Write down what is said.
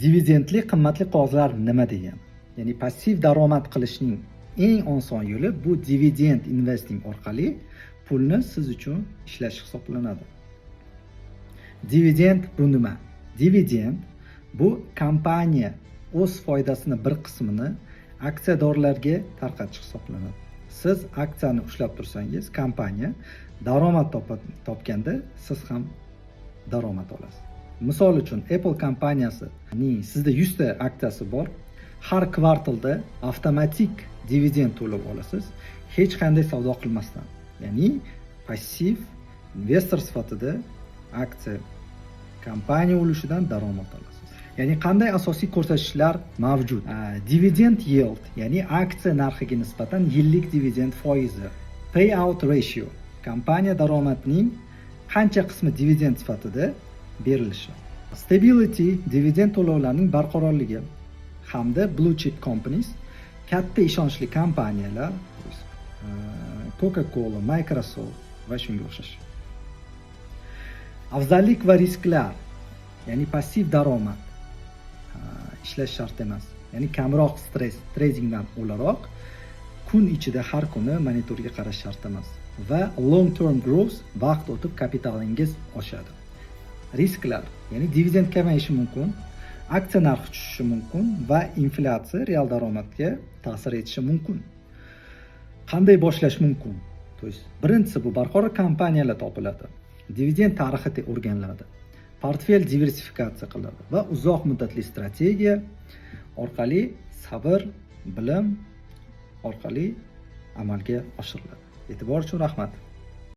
Dividendli qimmatli qog'ozlar nima degani? Ya'ni passiv daromad qilishning eng oson yo'li bu dividend investing orqali pulni siz uchun ishlash hisoblanadi. Dividend bu nima? Dividend bu kompaniya o'z foydasini bir qismini aksiyadorlarga tarqatish hisoblanadi. Siz aksiyani ushlab tursangiz, kompaniya daromad topganda siz ham daromad olasiz. Misol uchun Apple kompaniyasining sizda 100 ta aksiyasi bor. Har kvartalda avtomatik dividend to'lab olasiz, hech qanday savdo qilmasdan. Ya'ni passiv investor sifatida aksiya kompaniya ulushidan daromad olasiz. Ya'ni qanday asosiy ko'rsatkichlar mavjud? Dividend yield, ya'ni aksiya narxiga nisbatan yillik dividend foizi. Payout ratio, kompaniya daromadining qancha qismi dividend sifatida berilishi. Stability, dividend to'lovlarining barqarorligi hamda blue chip companies, katta ishonchli kompaniyalar, Coca-Cola, Microsoft va shunga o'xshash. Afzallik va risklar, ya'ni passiv daromad ishlash shart emas. Ya'ni kamroq stress tradingdan o'laroq kun ichida har kuni monitorga qarash shart emas. Va long term growth, vaqt o'tib kapitalingiz oshadi. Risklar, ya'ni dividend kamayishi mumkin, aksiya narxi tushishi mumkin va inflyatsiya real daromadga ta'sir etishi mumkin. Qanday boshlash mumkin? Birinchisi bu barqaror kompaniyalar topiladi. Dividend tarixi o'rganiladi. Portfel diversifikatsiya qilinadi va uzoq muddatli strategiya orqali sabr, bilim orqali amalga oshiriladi. E'tibor uchun rahmat.